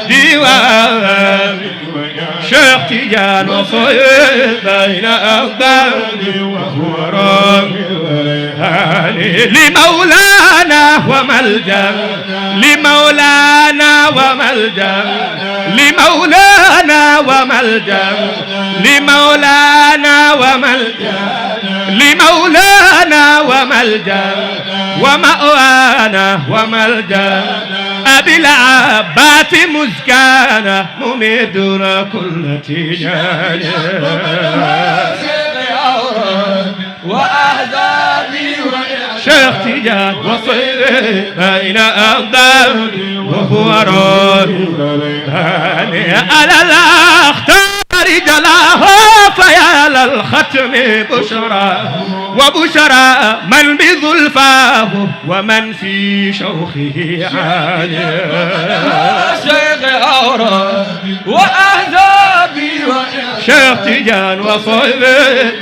ديوان شيخ تيجان وصيب بين أفضل وهو راغب لمولانا وملجأ لمولانا وملجأ لمولانا وملجأ لمولانا وملجأ لمولانا وملجأ ومأوانا وملجأ أبي العباس مزكانا مميدنا كل تيجان وأهدابي شيخ تيجان وصير بين أفضل وهو راهب على الأختار جلاه فيا للختم بشرى وبشرى من بظلفاه ومن في شوخه عالي شيخ أورادي وأهدابي شيخ تيجان وصيب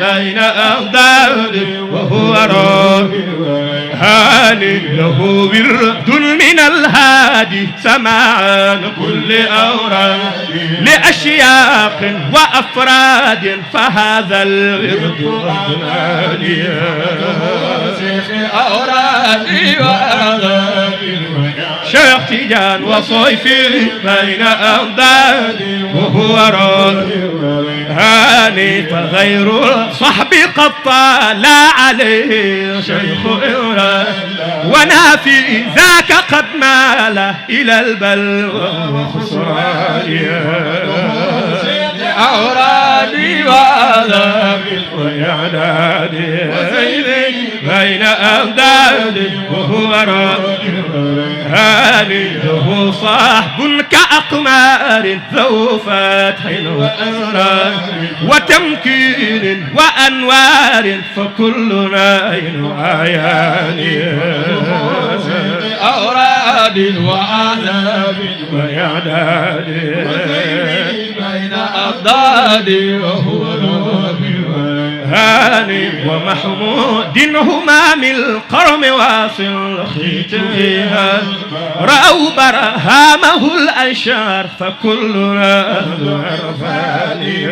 بين أفضل وهو راهب هاني له ورد من الهادي سماعا كل أوراد لأشياق وأفراد فهذا الورد رحماني شيخ أورادي وأهدابي شيخ تيجان وصيفي بين أفضل وهو راهب هاني فغير صحب قد طال عليه شيخ إوراد ونافي ذاك قد مال إلى البلوى وخسران أورادي وأهدابي ويعنادي بين أفضل وهو راهب هاني له صاحب كأقمار ذو فتح وأسرار وتمكين وأنوار فكلنا عين عيان أوراد وعذاب ويعداد بين أضداد وهو ربي هاني ومحمود همام القرم واصل ختمها رأوا برهامه الأشعار فكلنا عرفاني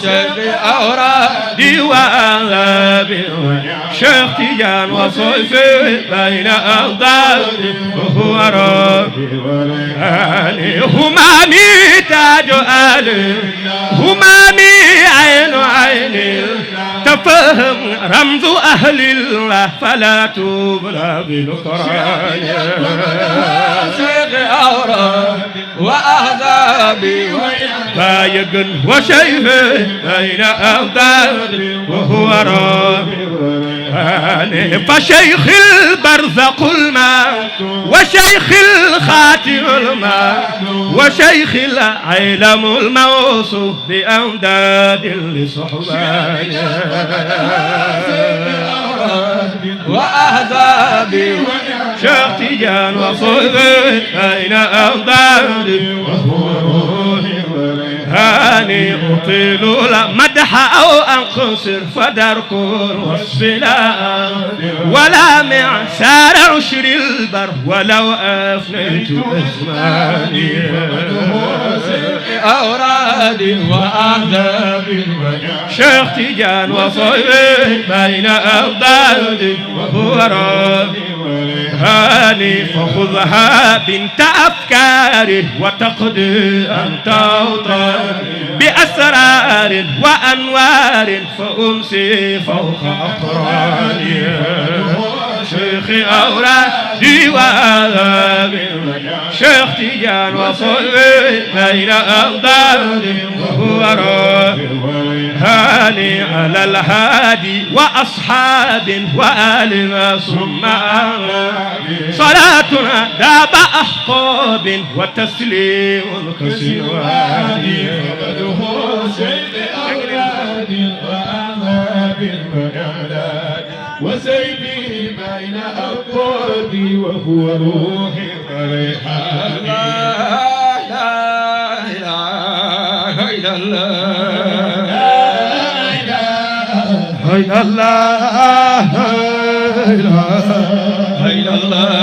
شيخ أورادي وأغابي شيخ تيجان وصيفي بين أفضل وهو ربي هاني همامي تاج آل همامي عين عيني تفهم رمز أهل الله فلا تبلى بالقرآن شيخ أورادي وأهدابي بايق وشيخ بين أفضل وهو ربي فشيخ البرزق الماء وشيخ الخاتم الماء وشيخ العلم الموصوف بأمداد لصحبان وأهدابي شيخ تيجان وصيفي بين أفضل وهو هاني أطيل مدح أو أنقصر فدرك الوصف لا ولا معسار عشر البر ولو أفنيت أزماني أورادي وأهدابي شيخ تيجان وصيفي بين أفضل وهو ربي هاني فخذها بنت أفكاره وتقضي أن توطى بأسرار وأنوار فأمسي فوق أقراني شيخ أورادي وأغابي شيخ تيجان وصيفي بين أفضل وهو راهب هاني على الهادي وأصحاب وآل ثم صلاتنا داب أحقاب وتسليم كسواني وسيفي بين أبوابي وهو روحي وريحاني لا إله إلا الله لا إله إلا الله لا إله إلا الله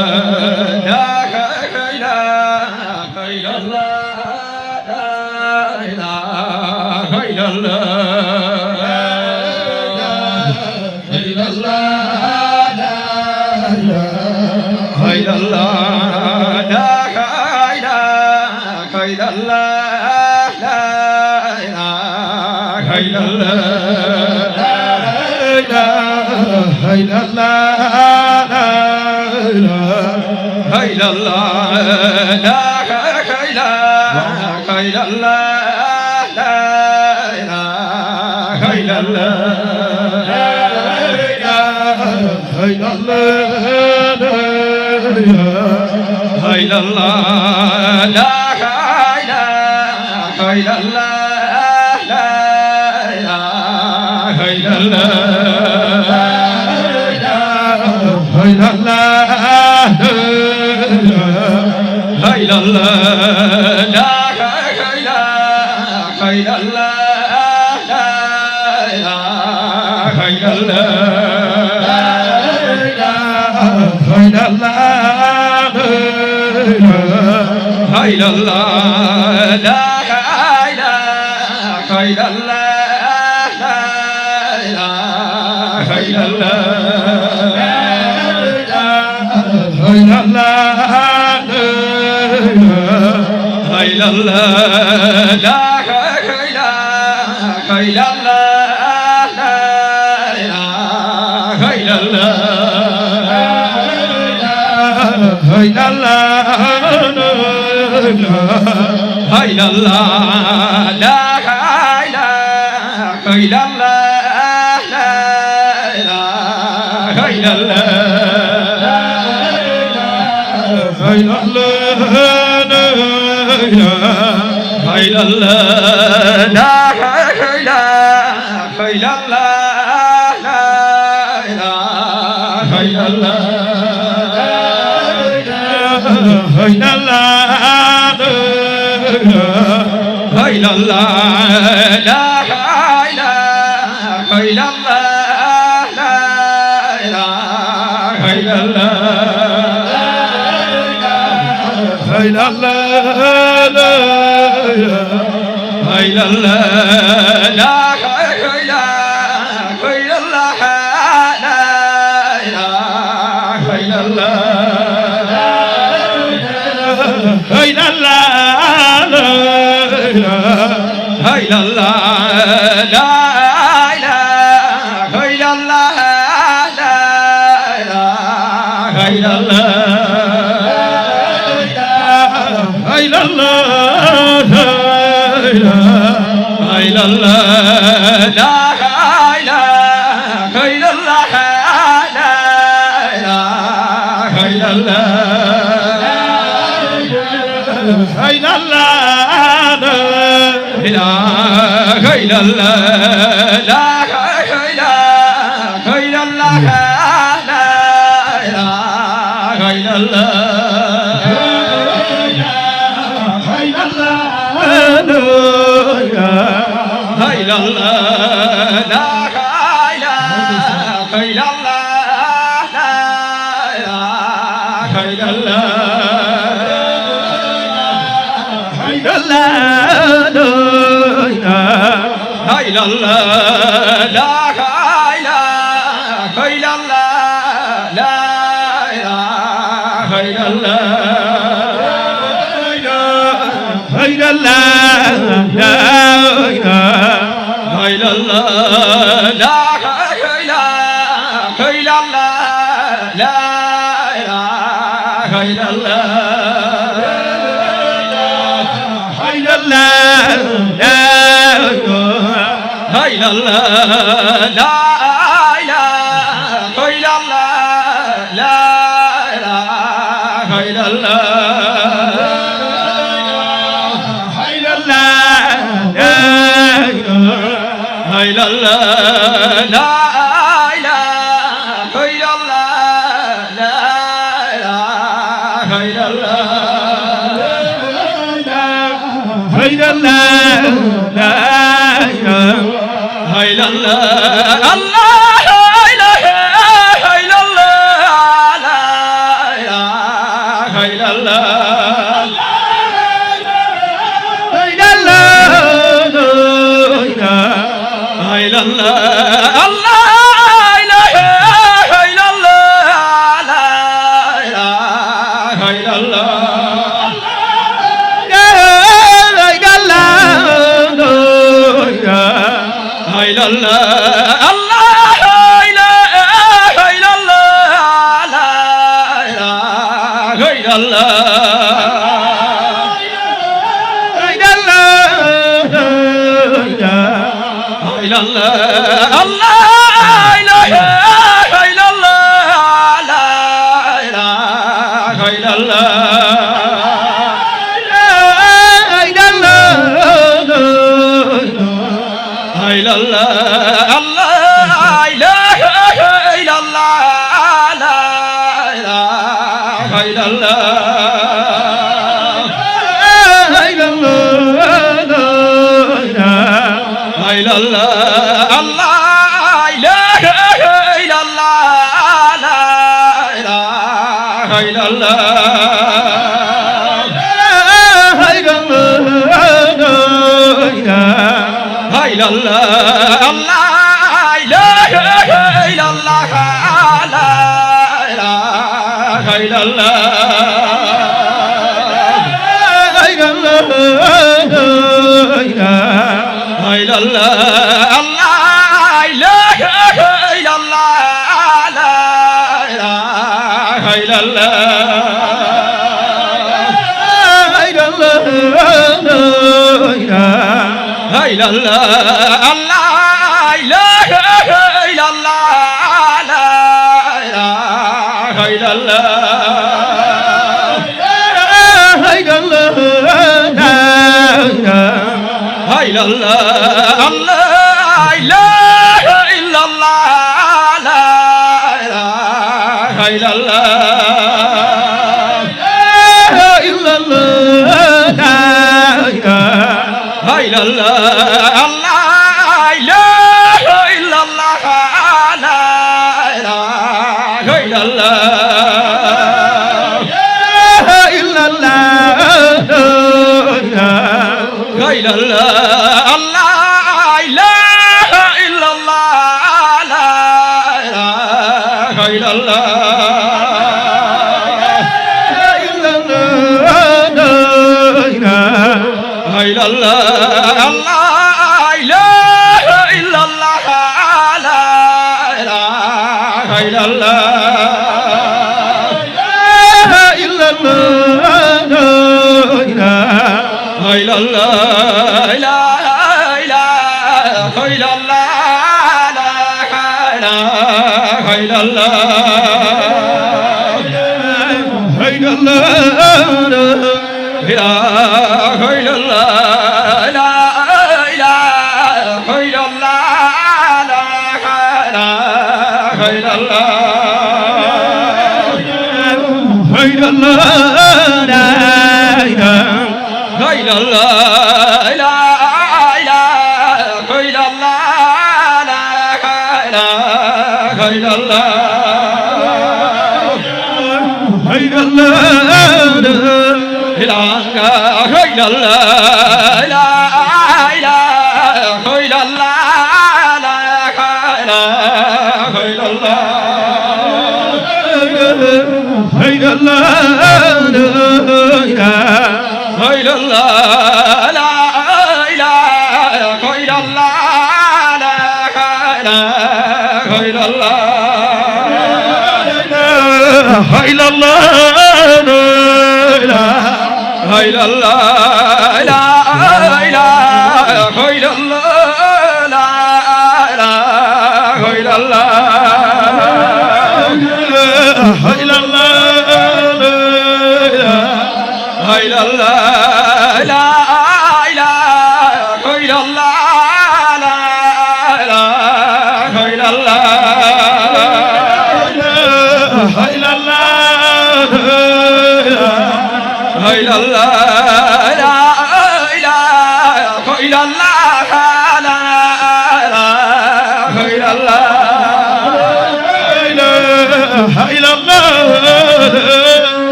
la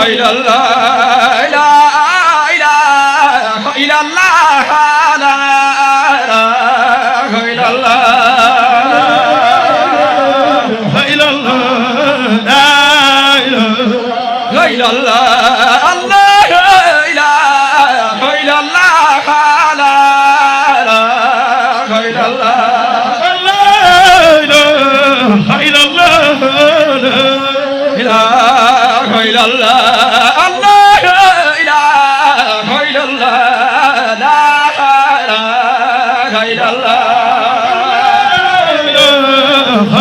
إلا الله لا إله إلا الله لا إله إلا الله إلا الله لا إله إلا الله الله إله إلا الله لا إله إلا الله لا إله إلا الله إله إلا الله الله إله إلا الله لا إله إلا الله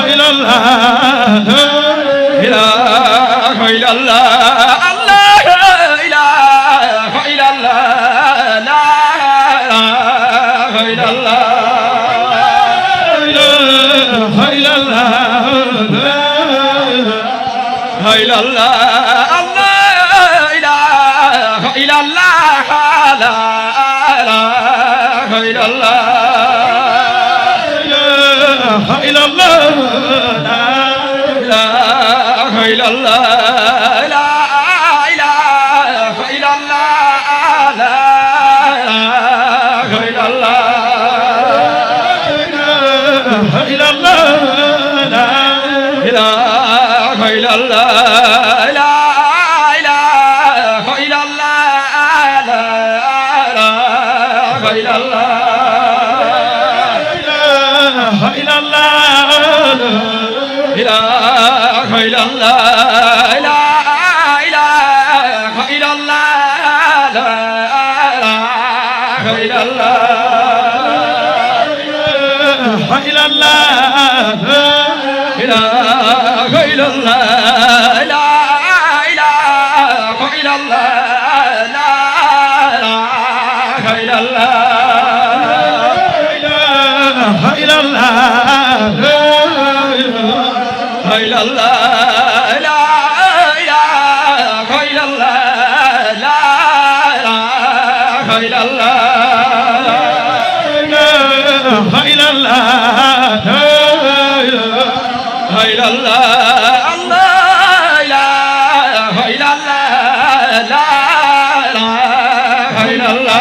إلا الله إله إلا الله الله إله إلا الله لا إله إلا الله إلا الله إلا الله الله إله إلا الله لا إله إلا الله إلا الله لا إله إلا الله لا إله إلا الله لا إله إلا الله إلا الله لا إله إلا الله لا إله إلا الله لا إله إلا الله إلا الله إله إلا الله لا إله إلا الله لا إله إلا الله إلا الله إله إلا الله لا إله إلا الله لا إله إلا الله إلا الله إلا الله لا إله إلا الله لا إله إلا الله إلا الله إلا الله الله لا إله إلا الله لا إله إلا الله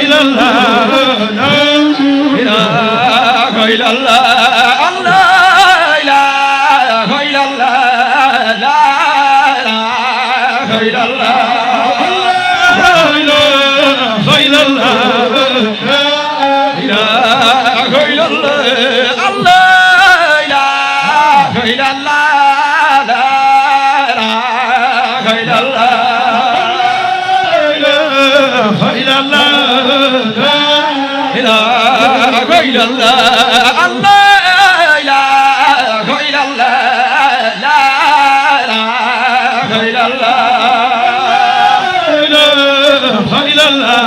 إلا الله إله إلا الله الله إله إلا الله لا إله إلا الله إلا الله إله إلا الله الله إله إلا الله لا إله إلا الله إلا الله إله إلا الله الله إله إلا الله لا إله إلا الله إلا الله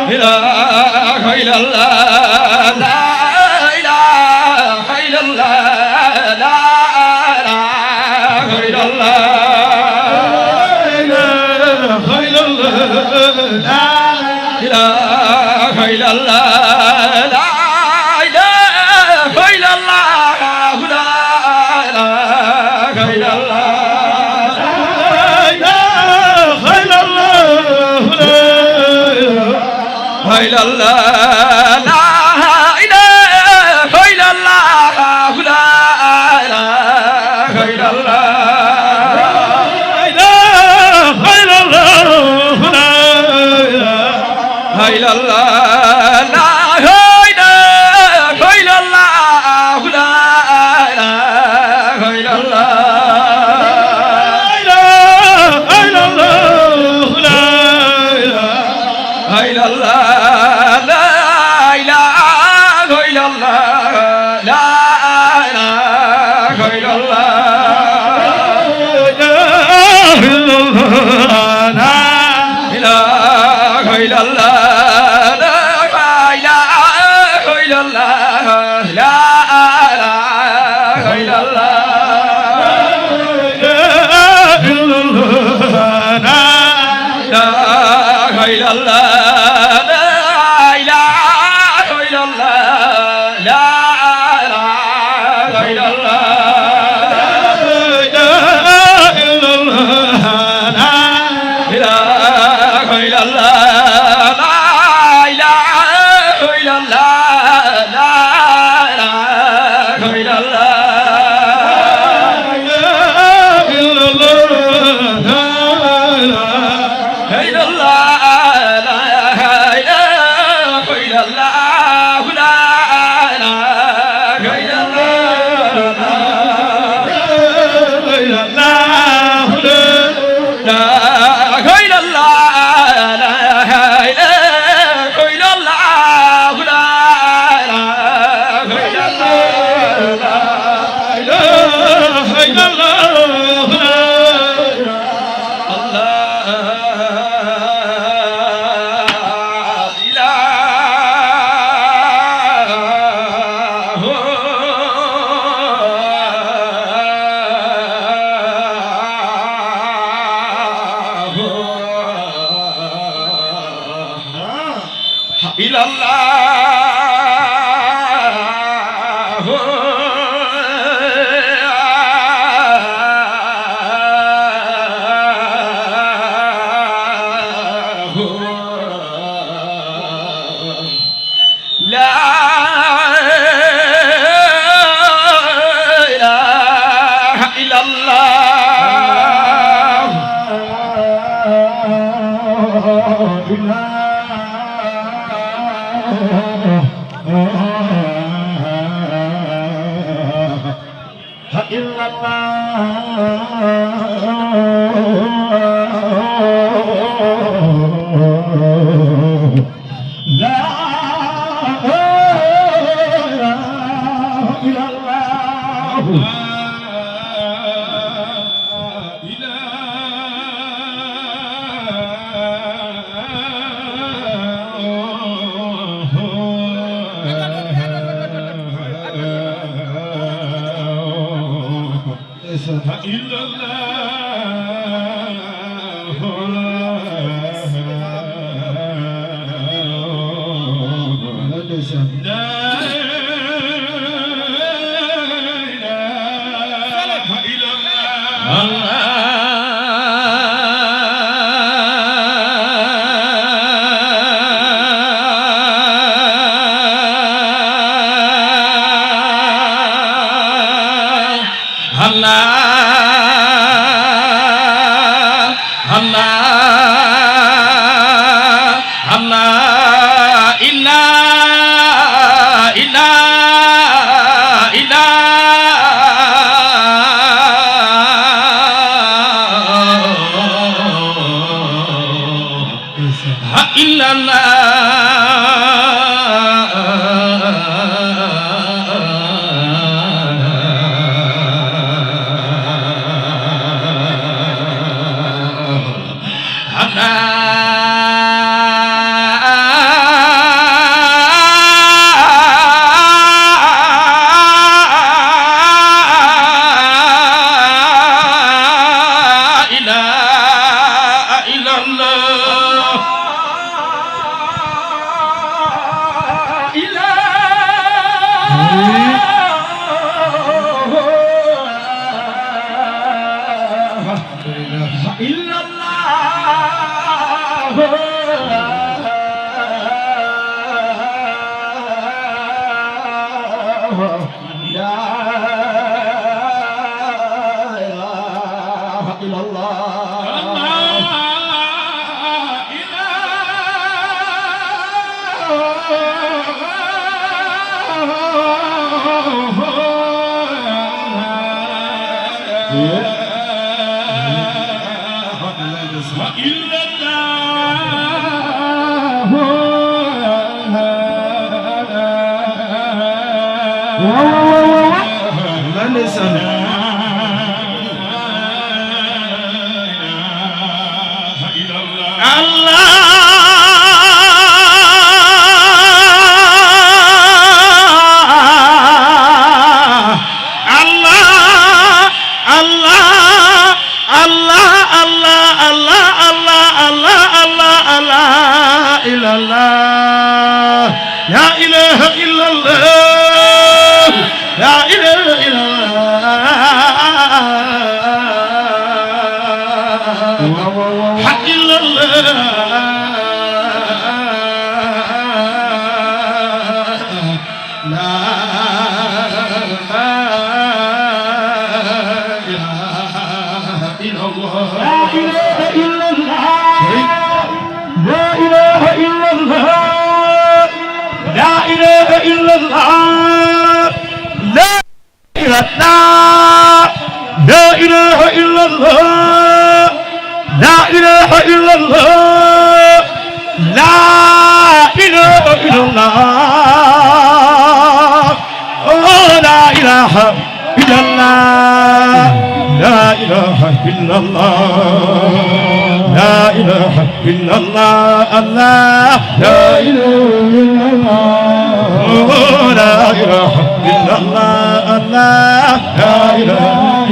إله إلا الله لا إله إلا الله لا إله إلا الله إلا الله لا إله إلا الله لا إله إلا الله لا إله إلا الله إلا الله لا إله إلا الله لا إله إلا الله إلا الله لا إله إلا الله لا إله إلا الله إلا الله لا إله إلا الله لا إله إلا الله إله إلا الله لا إلا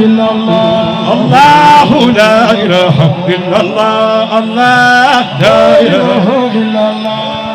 إلا الله الله لا إله إلا الله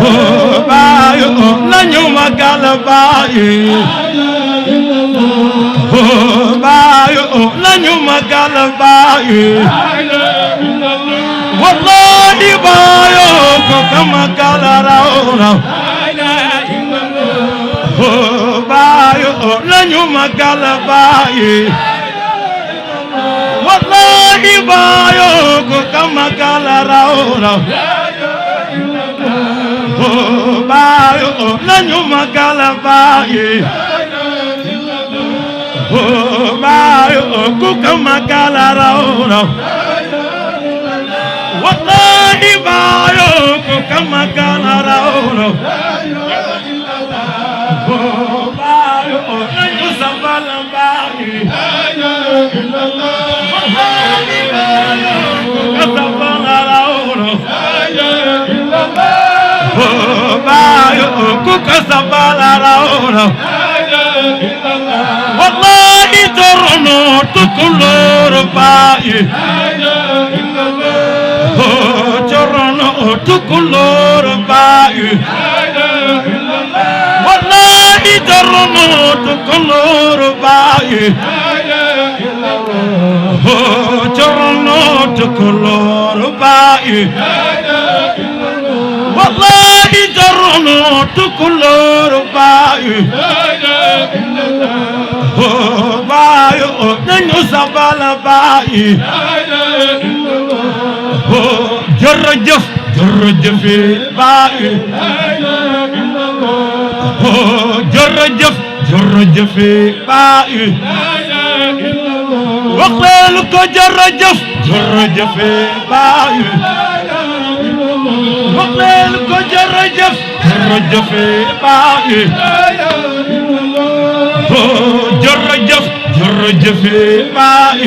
Baay nañu magal baay baay nañu magal baay wallahi baay ko magal raw baay nañu magal baay wallahi baay ko magal raw baay nañu magal baay baay ku ko magal raw wallahi baay ku ko magal raw baay nañu sabal baay wallahi baay ku ko sabal raw baay ku ko sabal raw wallahi torno tukulor baay torno tukulor baay wallahi torno tukulor baay torno tukulor baay wallahi torno tukulor baay baay nañu sabal baay jërëjëf jërëjëf baay jërëjëf jërëjëf baay wax leen ko jërëjëf jërëjëf baay wax leen ko jërëjëf jërëjëf baay jërëjëf jërëjëf baay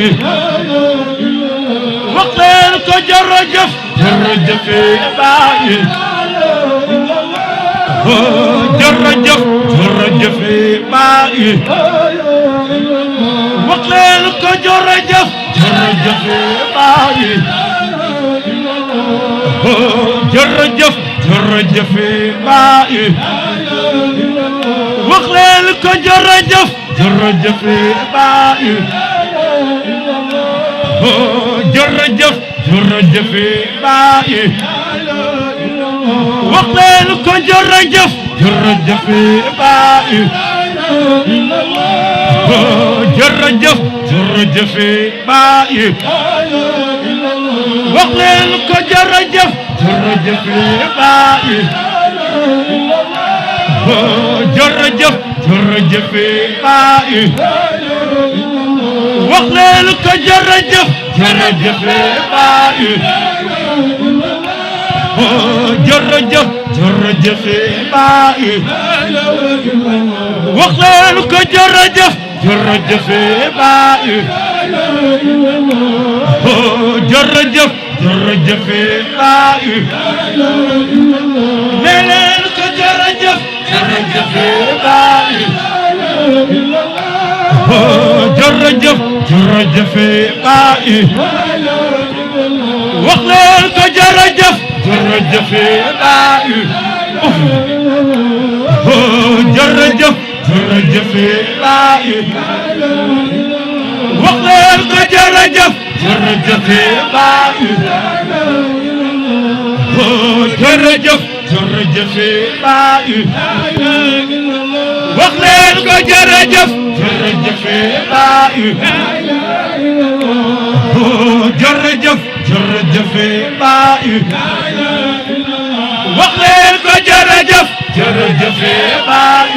wax leen ko jërëjëf jërëjëf baay jërëjëf jërëjëf baay wax leen ko jërëjëf jërëjëf baay jërëjëf jërëjëf baay wax leen ko jërëjëf jërëjëf baay jërëjëf jërëjëf baay wax leen ko jërëjëf jërëjëf baay jërëjëf jërëjëf baay wax leen ko jërëjëf jërëjëf baay jërëjëf jërëjëf baay wax leen ko jërëjëf jërëjëf baay jërëjëf jërëjëf baay wax leen ko jërëjëf jërëjëf baay jërëjëf jërëjëf baay nee leen ko jërëjëf jërëjëf baay jërëjëf jërëjëf baay wax leen ko jërëjëf jërëjëf baay jërëjëf jërëjëf baay wax leen ko jërëjëf jërëjëf baay jërëjëf jërëjëf baay wax leen ko jërëjëf jërëjëf baay jërëjëf jërëjëf baay wax leen ko jërëjëf jërëjëf baay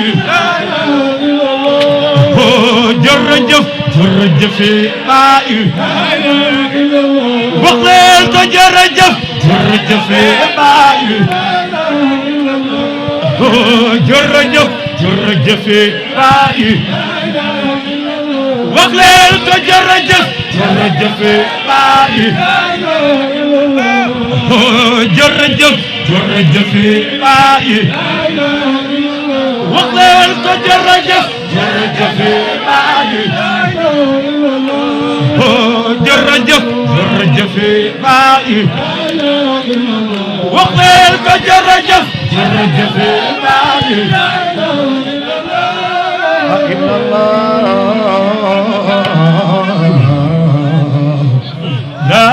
jërëjëf jërëjëf baay wax leen ko jërëjëf jërëjëf baay jërëjëf jërëjëf baay wax leen ko jërëjëf jërëjëf baay jërëjëf jërëjëf baay wax leen ko jërëjëf jërëjëf baay jërëjëf jërëjëf baay wax leen ko jërëjëf جرجف لا إله إلا الله لا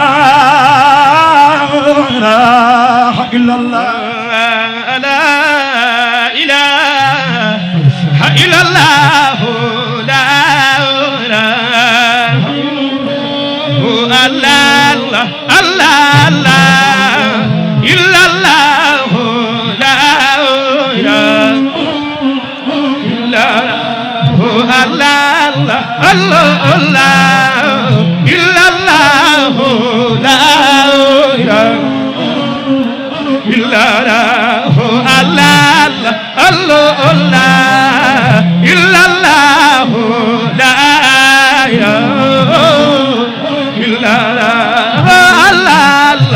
إله إلا الله لا إله إلا الله لا إله الله الله الله إلا الله لا إله إلا الله الله الله إلا الله لا إله إلا الله الله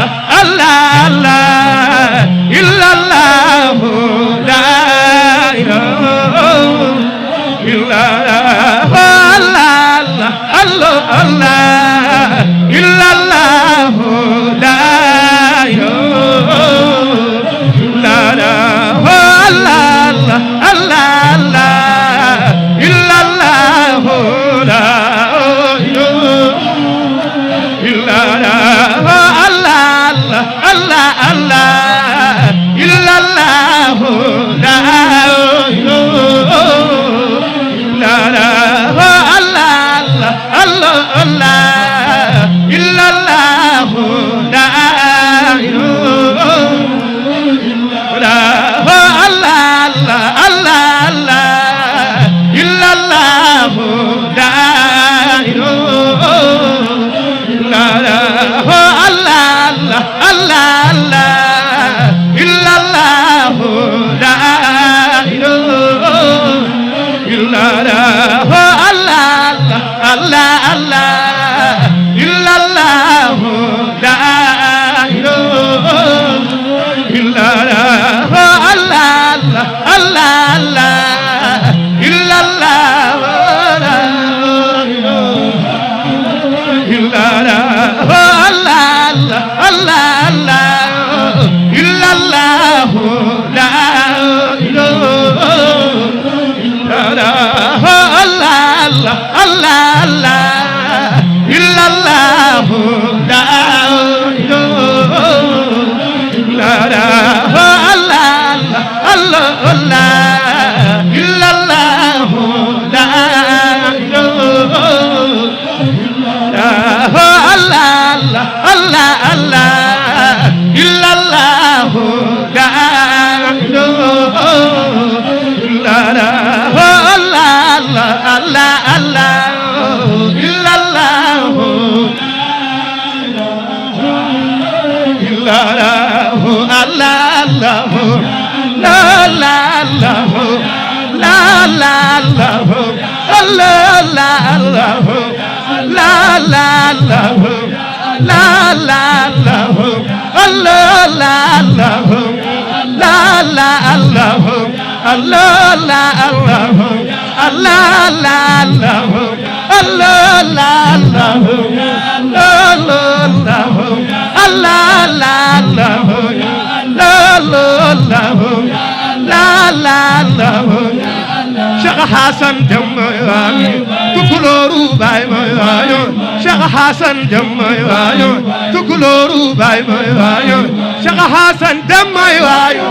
الله إلا الله لا إله إلا الله الله الله إلا الله لا إله إلا الله الله الله إلا الله لا إله إلا الله الله الله إلا الله لا إله إلا الله الله الله إلا الله لا إله إلا الله الله الله إلا الله لا إله إلا الله الله إلا الله لا إله إلا الله الله إلا الله لا إله إلا الله الله الله إلا الله لا إله إلا الله الله الله إلا الله لا إله إلا الله الله إلا الله لا إله إلا الله الله إلا الله لا إله إلا الله إلا الله لا إله الله إلا الله لا إله إلا الله إلا الله إلا الله لا لا الله لا لا الله لا لا الله لا لا الله لا لا الله لا لا الله لا لا الله الله لا الله الله لا الله الله لا الله الله لا الله لا لا الله Cheikh Hasan dem waayo tukulóoru baay mooy waayo Cheikh Hasan dem waayo tukulóoru baay mooy waayo Cheikh Hasan dem waayo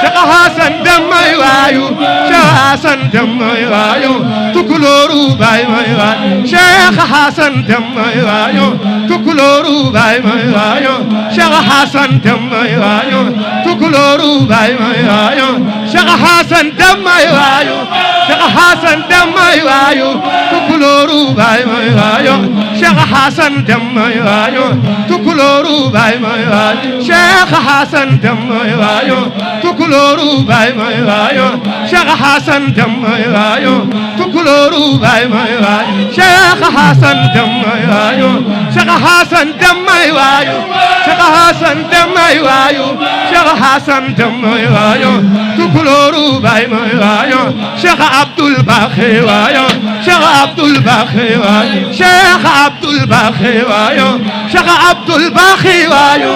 Cheikh Hasan dem waayo Cheikh Hasan dem waayo tukulóoru baay mooy waayo Cheikh Hasan dem waayo tukulóoru baay mooy waayo Cheikh Hasan dem waayo tukulóoru baay mooy waayo Cheikh Hasan dem waayo Cheikh Hasan dem waayo tukulóoru baay mooy waayo Cheikh Hasan dem waayo tukulóoru baay mooy waayo Cheikh Hasan dem waayo tukulóoru baay mooy waayo Cheikh Hasan dem waayo tukulóoru baay mooy waayo Cheikh Hasan dem waayo Cheikh Hasan dem waayo Cheikh Hasan dem waayo Cheikh Hasan dem waayo tukulóoru baay mooy waayo Cheikh Abdul Baqi waayo Cheikh Abdul Baqi waayo Cheikh Abdul Baqi waayo Cheikh Abdul Baqi waayo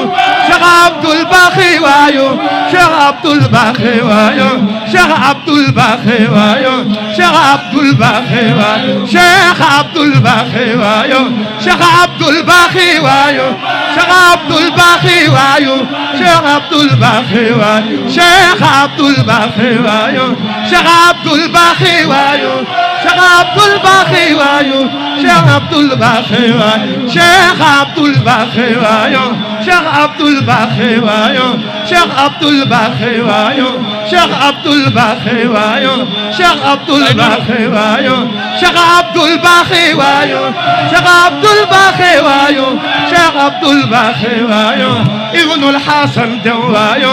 Cheikh Abdul Baqi waayo Cheikh Abdul Baqi waayo Cheikh Abdul Baqi waayo Cheikh Abdul Baqi waayo Cheikh Abdul Baqi waayo Cheikh Abdul Baqi waayo Cheikh Abdul Baqi waayo Cheikh Abdul Baqi waayo Cheikh Abdul Baqi waayo Cheikh Abdul Baqi waayo Cheikh Abdul Baqi waayo Cheikh Abdul Baqi waayo Cheikh Abdul Baqi waayo Cheikh Abdul Baqi waayo Cheikh Abdul Baqi waayo Cheikh Abdul Baqi waayo Cheikh Abdul Baqi waayo Cheikh Abdul Baqi waayo Cheikh Abdul Baqi waayo Cheikh Abdul Baqi waayo Ibnul Hasan dem waayo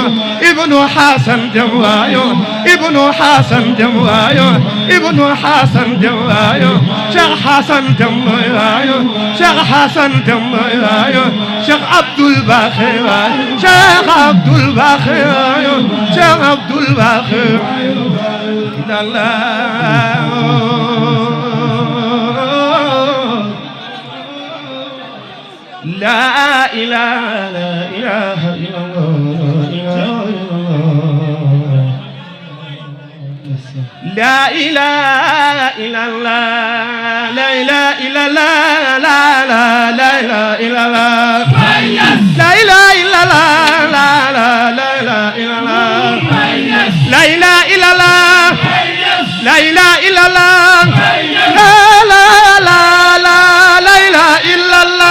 Ibnu Hasan dem waayo Ibnu Hasan dem waayo Ibnu Hasan dem waayo Cheikh Hasan dem waayo Cheikh Hasan dem waayo Cheikh Abdul Baqi waayo Cheikh Abdul Baqi waayo Cheikh Abdul Baqi La ilaha illallah La ilaha illallah La ilaha illallah La ilaha illallah La ilaha illallah La ilaha illallah La ilaha illallah La ilaha illallah La ilaha illallah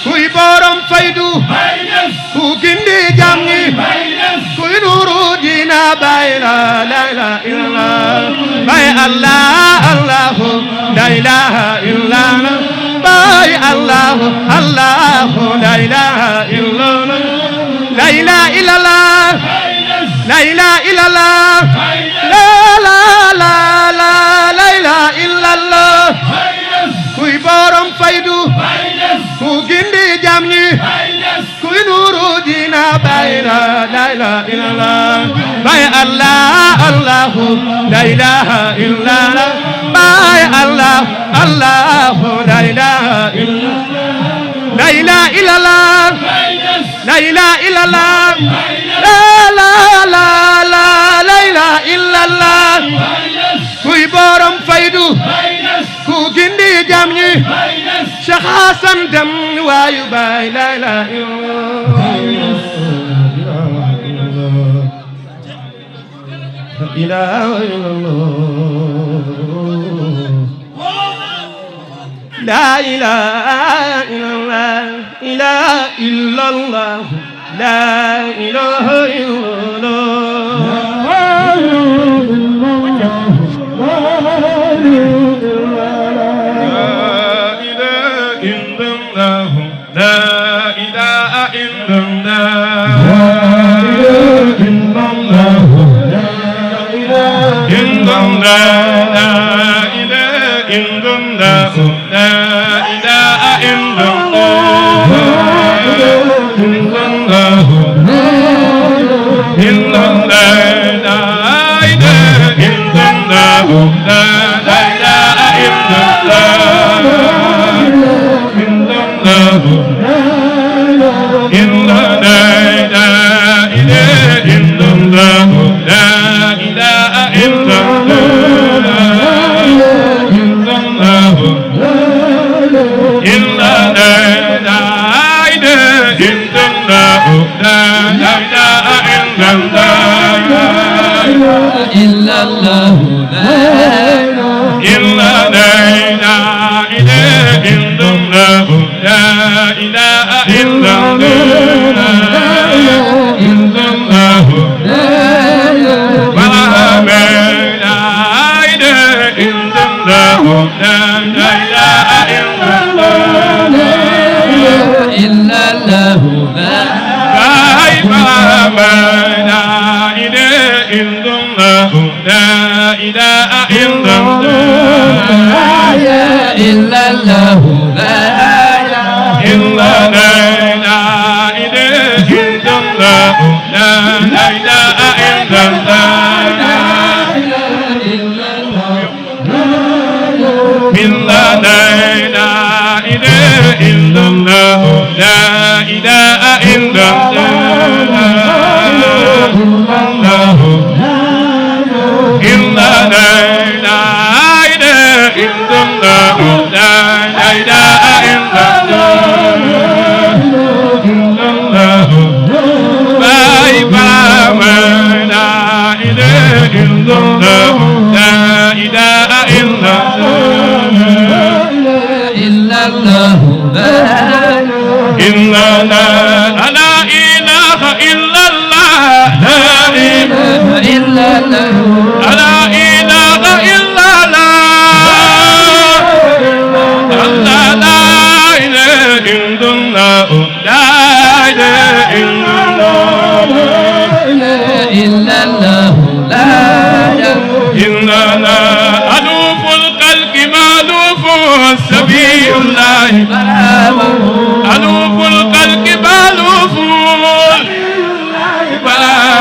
kuy borom faydu ku gindi jam ñi kuy nuru dina bay la ilaha illallah bay Allah Allah la ilaha illallah bay Allah Allah la ilaha illallah la ilaha illallah la ilaha illallah la ilaha illallah kuy borom faydu ku gindi jam ñi kuy nuru dina bay la ilaha illallah bay Allah Allah la ilaha illallah bay Allah Allah la ilaha illallah la ilaha illallah la ilaha illallah la ilaha illallah kuy borom faydu ku gindi jam ñi Cheikh Hasan dem waayu bay la ilaha illallah la ilaha illallah la ilaha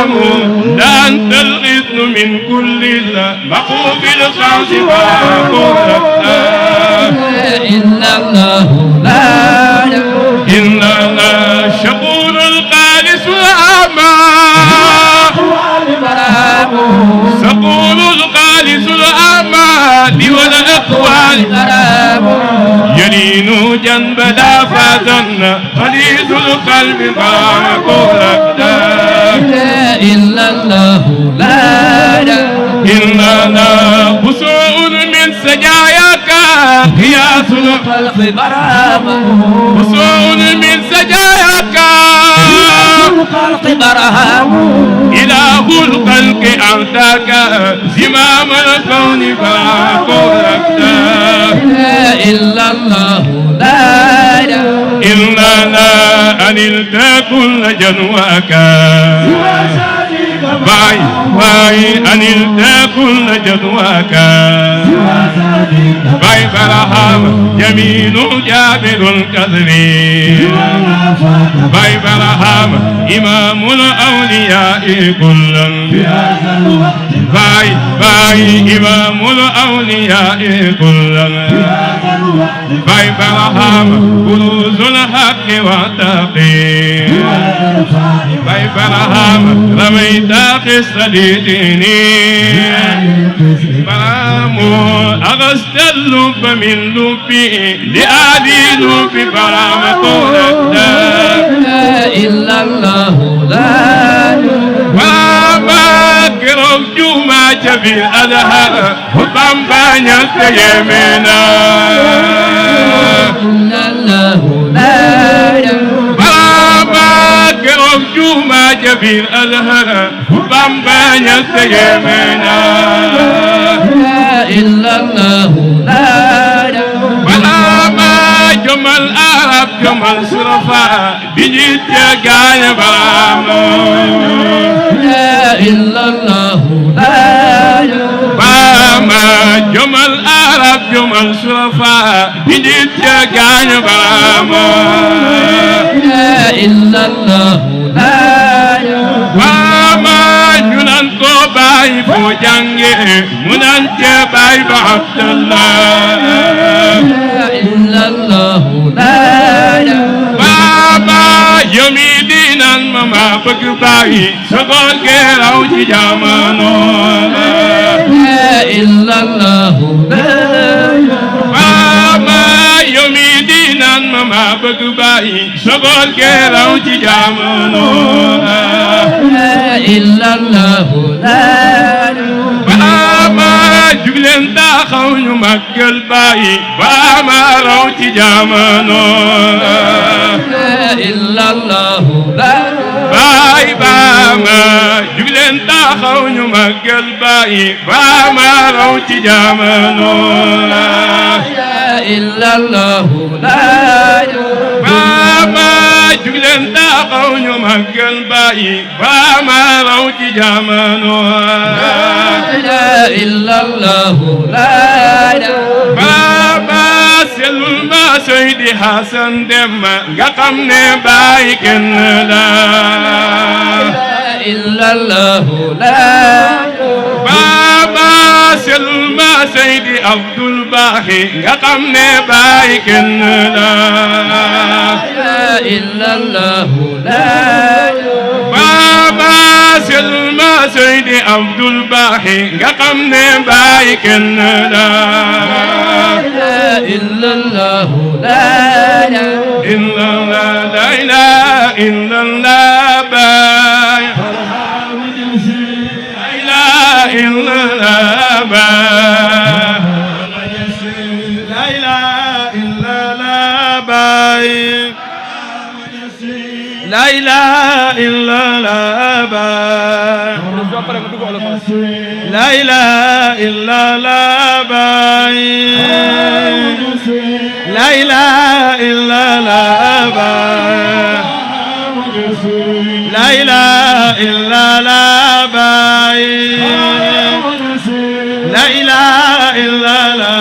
برام لا أنت الغثن من كل المخوف الخاص إلا الله لا إلا الله شكور القالس الأعمى سقول القالس الأعمى والأقوال يلين جنب لا فاتن خليز القلب معقول لا إلا الله لا إلا الله بسوء من سجاياك قياس الخلق برهام بسوء من سجاياك الخلق برهام إله الخلق أعطاك زمام الكون فأقولك لا إلا الله لا إلا لا أنلت كل جنواك باي أنلت كل جنواك باي برهام جميل جابر الكذب باي برهام إمام الأولياء كلا باي إمام الأولياء كلا باي برهام كنوز الحق والتقي باي برهام رميت قصة ديني برهام أغسط اللب من لبي لآلي لبي برهام قولك لا إلا الله لا وما كرم جوما جبي الأزهر وطنبانيا سيمنا إلا الله لا وما كرم جوما جبي الأزهر وطنبانيا سيمنا إلا الله لا وما جمل العرب جمل صرفا بجيت يا قاية لا إلا الله لا باما جمل العرب جمل صرفا بجيت يا قاية لا إلا الله لا باما جنان ko baay fo jànge mu naan ca baay ba Abdallah لا إلا الله لا baaba yow mi di naan ma ma bëgg baay sogoon ke raw ci jamono لا إلا الله لا baaba yow mi di naan ma ma bëgg baay sogoon ke raw ci jamono لا إلا الله لا baama jugleen taxaw ñu màggal baay baama raw ci jamono لا إلا الله لا baay baama jugleen taxaw ñu màggal baay baama raw ci jamono إلا الله لا baama jugleen taxaw ñu màggal baay baama raw ci jamono لا إلا الله لا baaba sellul ma Seydi Hasan Dem nga xam ne baay kenn la إلا الله لا baaba sellul ma Seydi Abdul Baaxi nga xam ne baay kenn la إلا الله لا baaba sellul ma Seydi Abdul Baaxi nga xam ne baay kenn la إلا الله لا illa la la ilaha illa la baay la ilaha illa la baay la ilaha illa la baay la ilaha illa la baay la ilaha illa la baay la ilaha illa la baay la ilaha illa la baay la ilaha illa la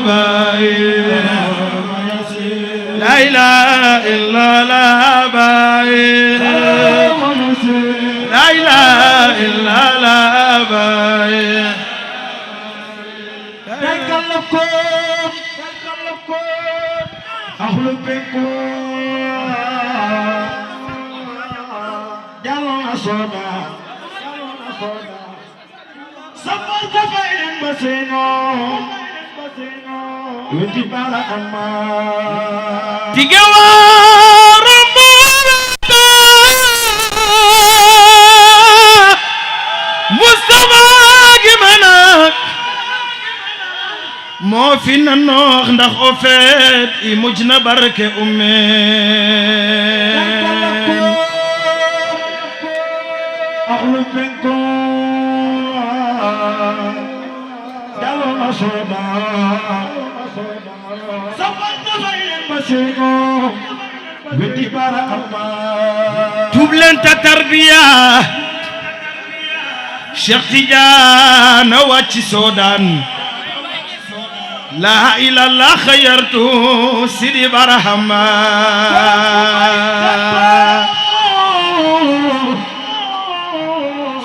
baay la ilaha illa la baay la ilaha إلا الله باي تكلفكم أخلق بكم جلنا صودا سفرت بين بسينو وتبارا أما تجوار Mustafa gi manak moo fi na noox ndax o feet i mujj na barke ummeen أخلق بكم جلنا صودا سفرت بين بسينو وتبارا أما tuub leen ta tarbiya Cheikh Tidiane wàcc Soodaan laa ilaaha illallaah xayartu Sidi Barhama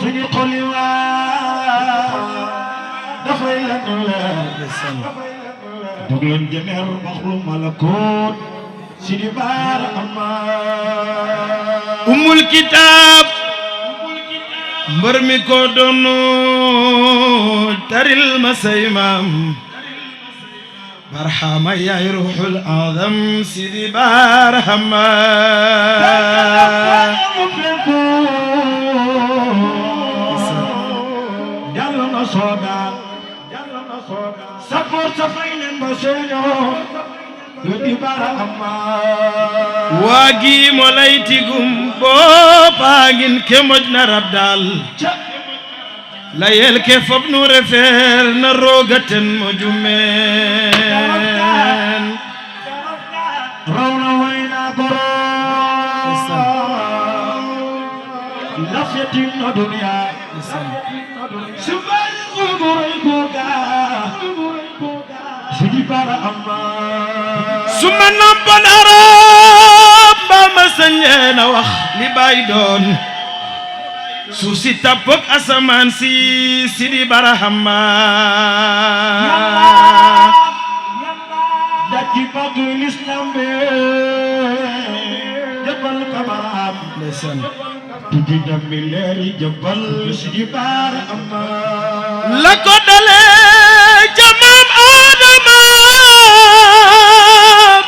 suñu xol yi dafay la dog leen jëneer baxru malakoot Sidi Barhama umul kitaab mbër mi ko doonu taril ma say maam Barhama yaay ruuxul azam Sidi Barhama Jallo na Soodaan safoor sa fay leen ba seeñoo Sidi Barhama waa gi moo lay tigum boppaa ngin ke moj na rab daal la yel ke fob nu refeer na roogaten mo jumeen raw na way na goroom laf yatim na duniya subal guguray goga Sidi Barhama suma nampan arab ba ma sañee na wax li bay doon suuf si tappok asamaan si Sidi Barhama daki padu l'islam be jabal kabaram ndeysaan tuji dammi leeri jabal Sidi Barhama la ko dale ca maam Adama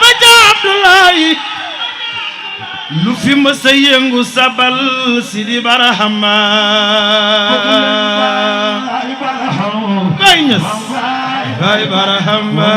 ba ca Abdoulaye lu fi mës a yëngu sabal Sidi Barhama Baay Ñas Baay Barhama